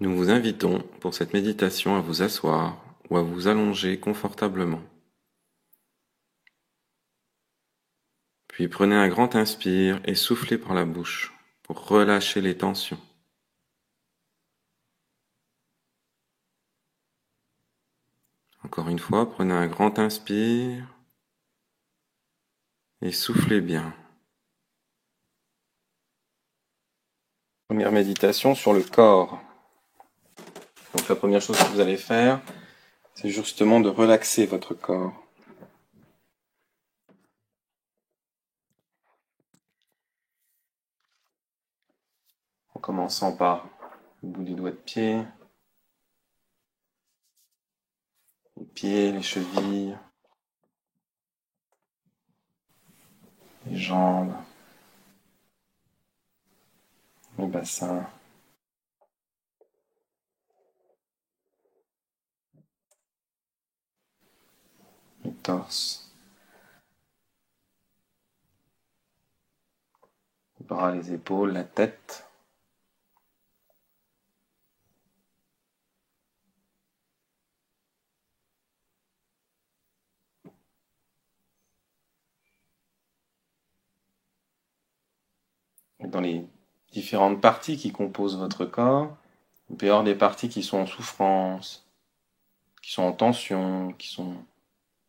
Nous vous invitons pour cette méditation à vous asseoir ou à vous allonger confortablement. Puis prenez un grand inspire et soufflez par la bouche pour relâcher les tensions. Encore une fois, prenez un grand inspire et soufflez bien. Première méditation sur le corps. Donc la première chose que vous allez faire, c'est justement de relaxer votre corps. En commençant par le bout des doigts de pied, les pieds, les chevilles, les jambes, le bassin, le torse, les bras, les épaules, la tête. Dans les différentes parties qui composent votre corps, il peut y avoir des parties qui sont en souffrance, qui sont en tension, qui sont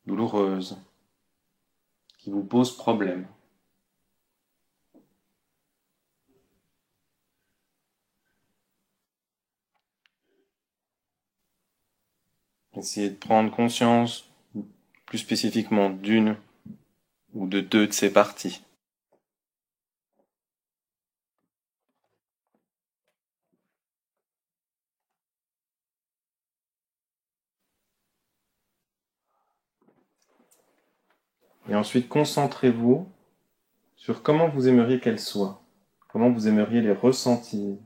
douloureuses, qui vous posent problème. Essayez de prendre conscience plus spécifiquement d'une ou de deux de ces parties. Et ensuite, concentrez-vous sur comment vous aimeriez qu'elles soient, comment vous aimeriez les ressentir.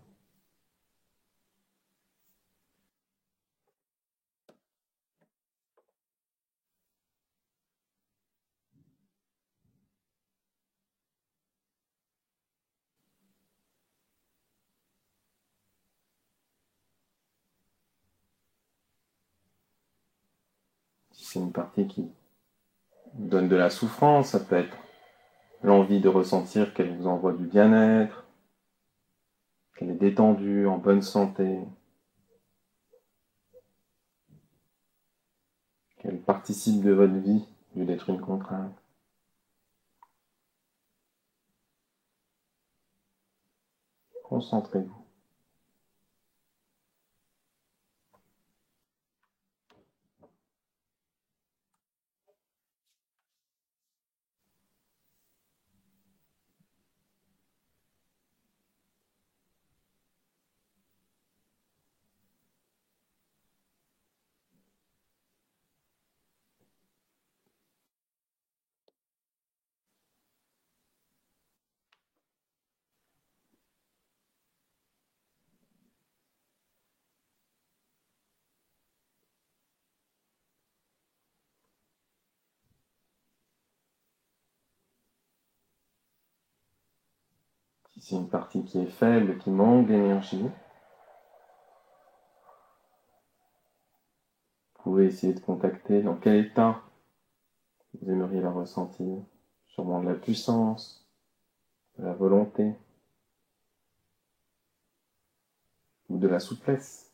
Si c'est une partie qui vous donne de la souffrance, ça peut être l'envie de ressentir qu'elle vous envoie du bien-être, qu'elle est détendue, en bonne santé, qu'elle participe de votre vie, au lieu d'être une contrainte. Concentrez-vous. Si c'est une partie qui est faible, qui manque d'énergie, vous pouvez essayer de contacter dans quel état vous aimeriez la ressentir. Sûrement de la puissance, de la volonté ou de la souplesse.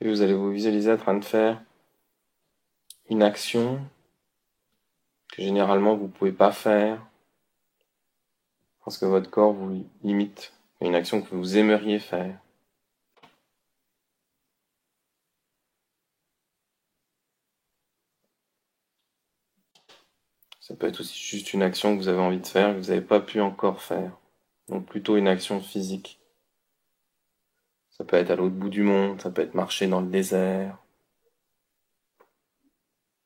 Et vous allez vous visualiser en train de faire une action que généralement vous ne pouvez pas faire parce que votre corps vous limite. Une action que vous aimeriez faire. Ça peut être aussi juste une action que vous avez envie de faire, que vous n'avez pas pu encore faire. Donc plutôt une action physique. Ça peut être à l'autre bout du monde, ça peut être marcher dans le désert,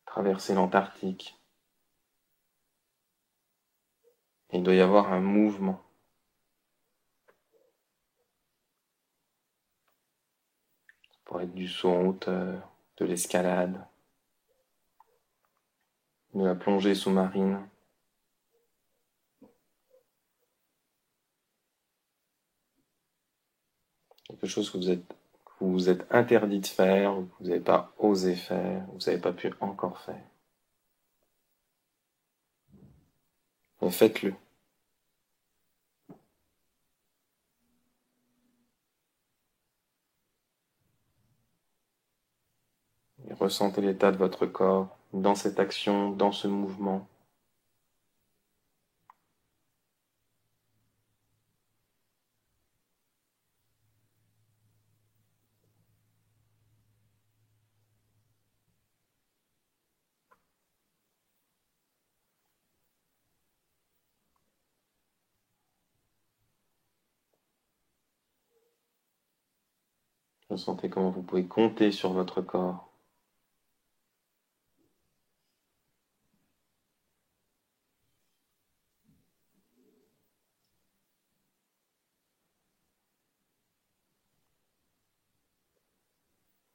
traverser l'Antarctique. Et il doit y avoir un mouvement. Ça pourrait être du saut en hauteur, de l'escalade, de la plongée sous-marine. Quelque chose que vous vous êtes interdit de faire, ou que vous n'avez pas osé faire, ou que vous n'avez pas pu encore faire. Mais faites-le. Et ressentez l'état de votre corps dans cette action, dans ce mouvement. Ressentez comment vous pouvez compter sur votre corps.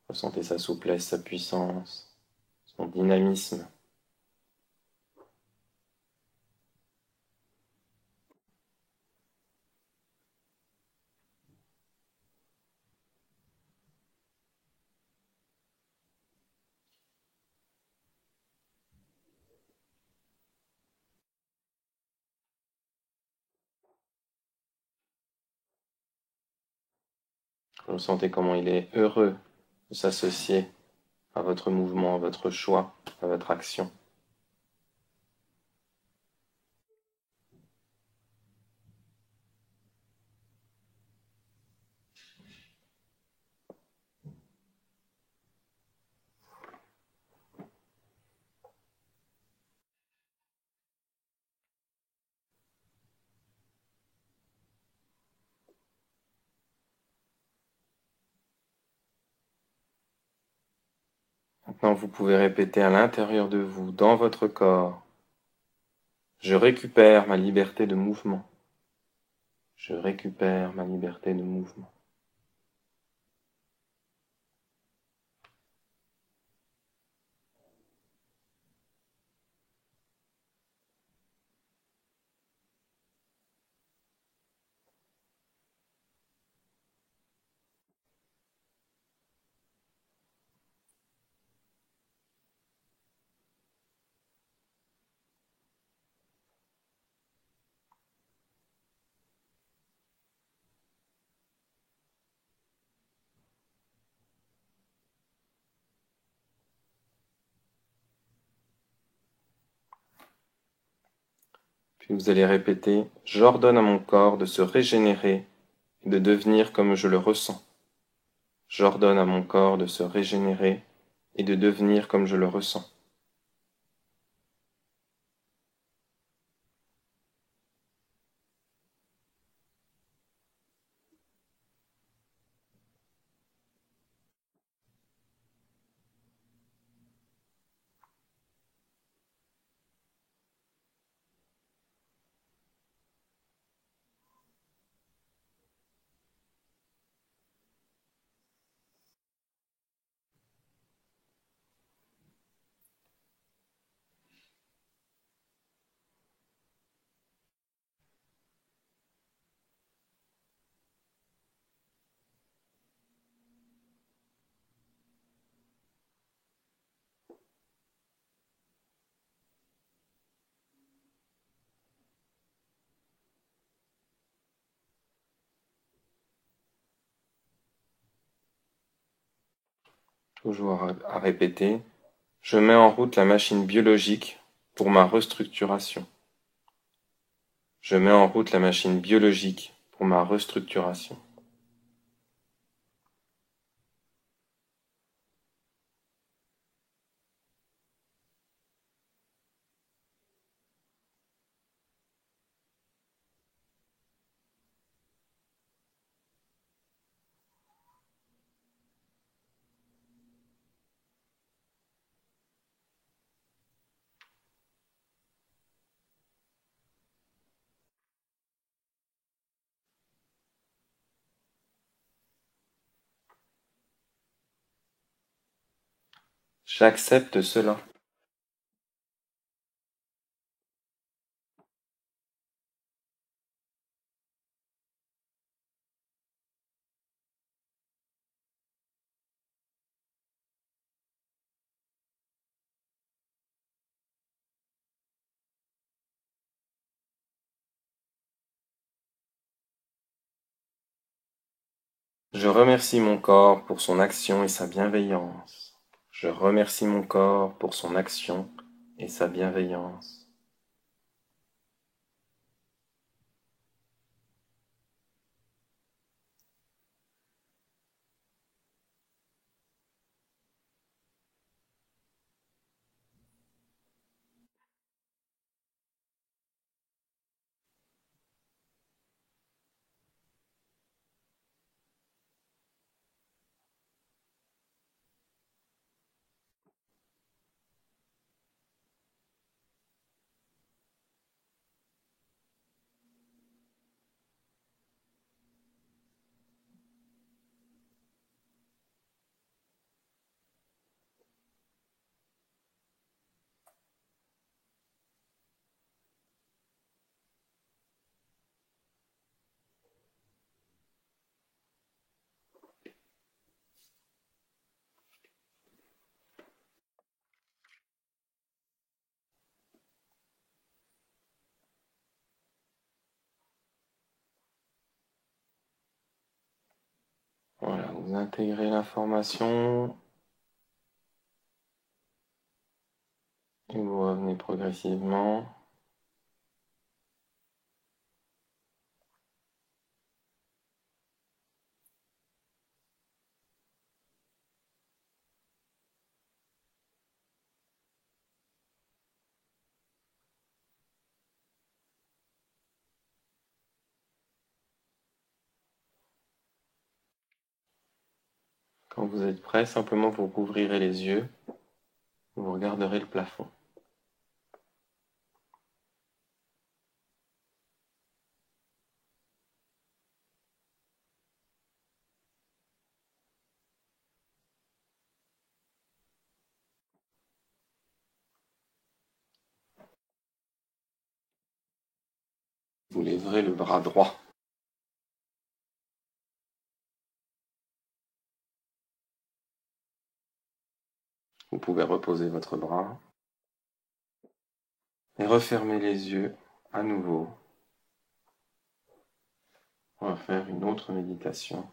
Ressentez sa souplesse, sa puissance, son dynamisme. Ressentez comment il est heureux de s'associer à votre mouvement, à votre choix, à votre action. Maintenant, vous pouvez répéter à l'intérieur de vous, dans votre corps, je récupère ma liberté de mouvement. Je récupère ma liberté de mouvement. Puis vous allez répéter, j'ordonne à mon corps de se régénérer et de devenir comme je le ressens. J'ordonne à mon corps de se régénérer et de devenir comme je le ressens. Toujours à répéter. Je mets en route la machine biologique pour ma restructuration. Je mets en route la machine biologique pour ma restructuration. J'accepte cela. Je remercie mon corps pour son action et sa bienveillance. Je remercie mon corps pour son action et sa bienveillance. Voilà, vous intégrez l'information et vous revenez progressivement. Quand vous êtes prêt, simplement vous rouvrirez les yeux, vous regarderez le plafond. Vous lèverez le bras droit. Vous pouvez reposer votre bras et refermer les yeux à nouveau. On va faire une autre méditation,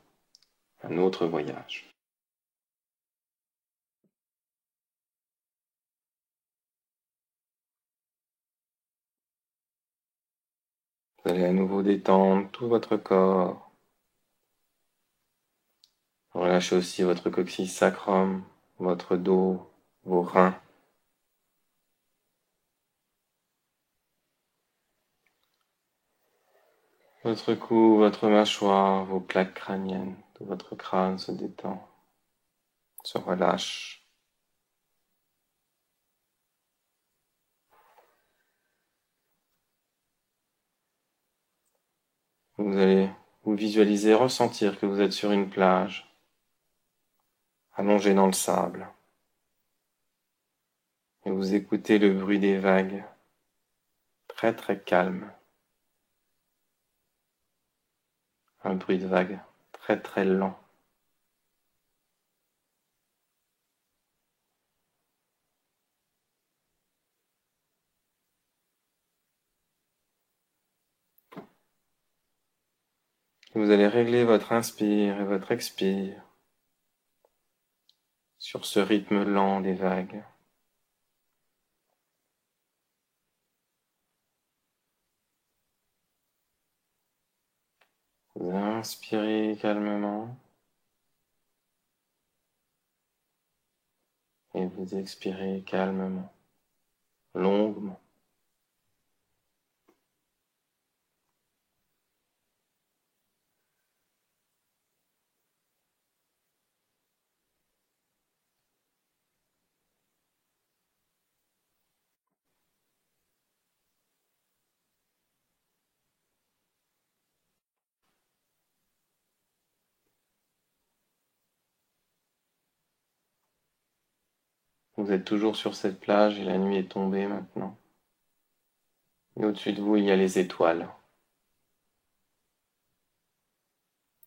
un autre voyage. Vous allez à nouveau détendre tout votre corps. Relâchez aussi votre coccyx sacrum, votre dos, vos reins. Votre cou, votre mâchoire, vos plaques crâniennes, tout votre crâne se détend, se relâche. Vous allez vous visualiser, ressentir que vous êtes sur une plage, allongé dans le sable, et vous écoutez le bruit des vagues, très très calme, un bruit de vagues très très lent. Vous allez régler votre inspire et votre expire sur ce rythme lent des vagues. Vous inspirez calmement et vous expirez calmement, longuement. Vous êtes toujours sur cette plage et la nuit est tombée maintenant. Et au-dessus de vous, il y a les étoiles.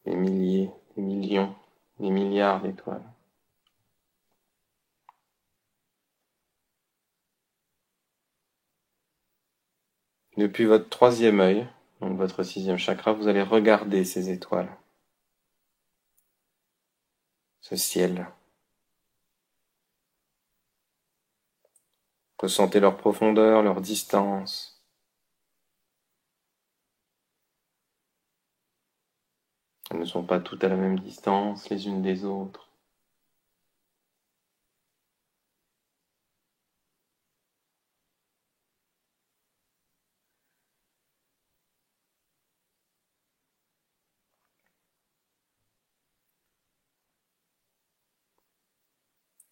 Des milliers, des millions, des milliards d'étoiles. Depuis votre troisième œil, donc votre sixième chakra, vous allez regarder ces étoiles. Ce ciel. Ressentez leur profondeur, leur distance. Elles ne sont pas toutes à la même distance les unes des autres.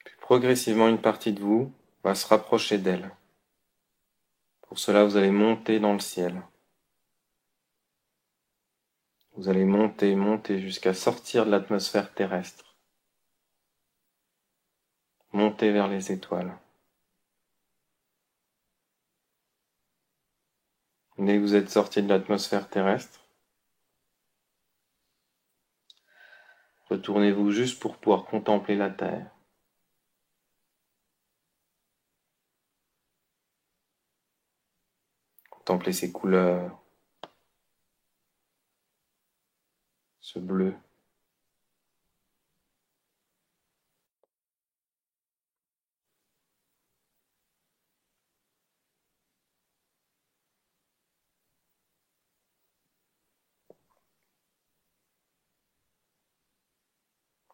Puis progressivement, une partie de vous va se rapprocher d'elles. Pour cela, vous allez monter dans le ciel. Vous allez monter, monter jusqu'à sortir de l'atmosphère terrestre. Monter vers les étoiles. Dès que vous êtes sorti de l'atmosphère terrestre, retournez-vous juste pour pouvoir contempler la Terre. Contempler ses couleurs, ce bleu.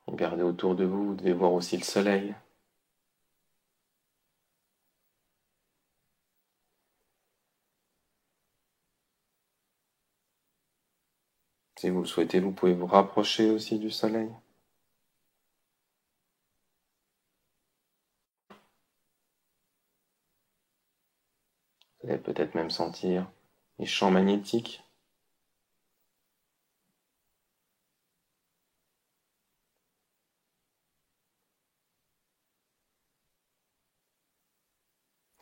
Regardez autour de vous, vous devez voir aussi le soleil. Si vous le souhaitez, vous pouvez vous rapprocher aussi du soleil. Vous allez peut-être même sentir les champs magnétiques.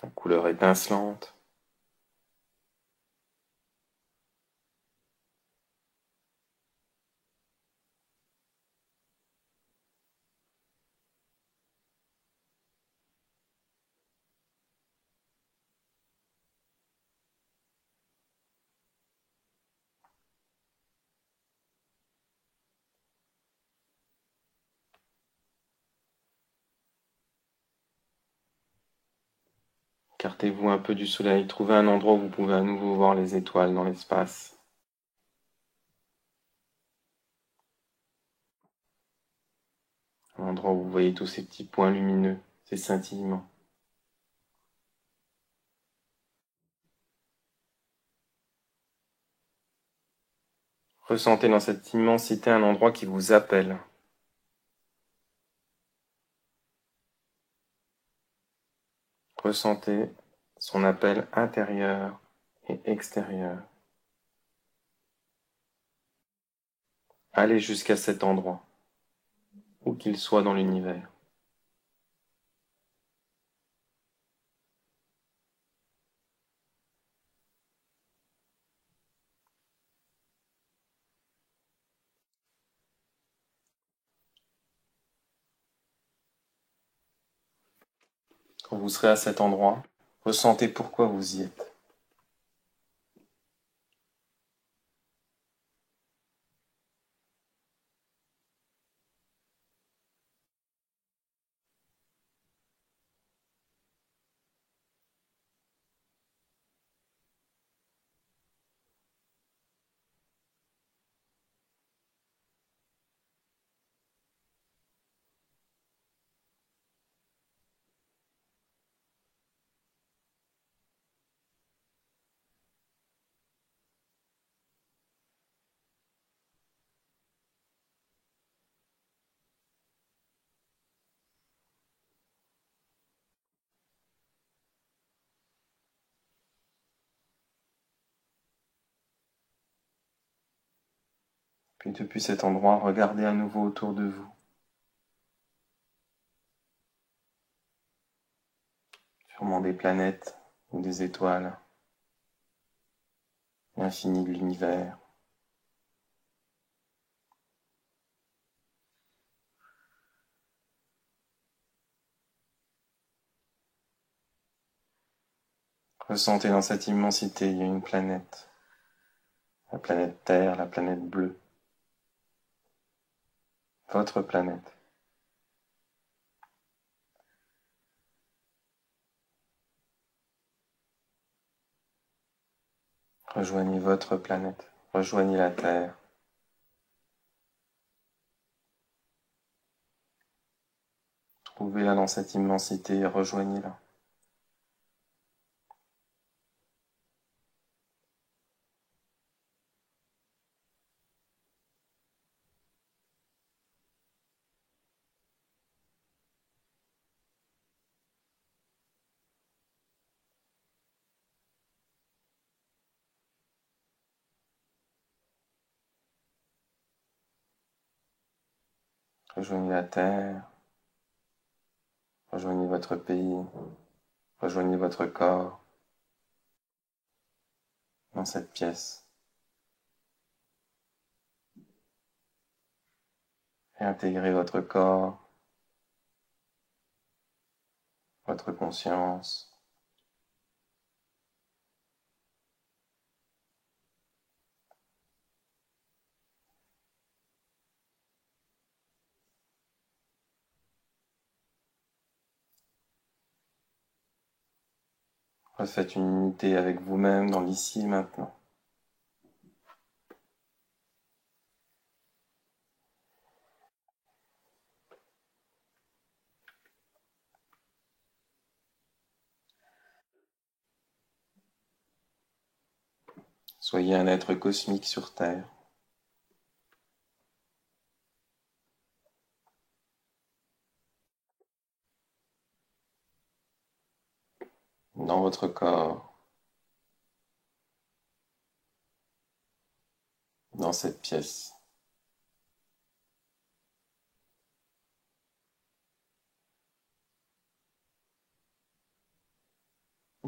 La couleur étincelante. Écartez-vous un peu du soleil, trouvez un endroit où vous pouvez à nouveau voir les étoiles dans l'espace. Un endroit où vous voyez tous ces petits points lumineux, ces scintillements. Ressentez dans cette immensité un endroit qui vous appelle. Ressentez son appel intérieur et extérieur. Allez jusqu'à cet endroit, où qu'il soit dans l'univers. Quand vous serez à cet endroit, ressentez pourquoi vous y êtes. Puis depuis cet endroit, regardez à nouveau autour de vous, sûrement des planètes ou des étoiles, l'infini de l'univers. Ressentez dans cette immensité, il y a une planète, la planète Terre, la planète bleue, votre planète. Rejoignez votre planète, rejoignez la Terre. Trouvez-la dans cette immensité et rejoignez-la. Rejoignez la Terre, rejoignez votre pays, rejoignez votre corps dans cette pièce. Réintégrez votre corps, votre conscience. Refaites une unité avec vous-même dans l'ici et maintenant. Soyez un être cosmique sur Terre. Dans votre corps, dans cette pièce,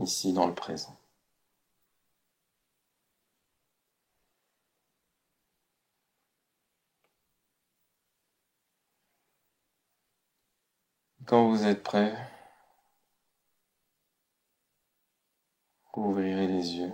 ici dans le présent. Quand vous êtes prêt, vous ouvrirez les yeux.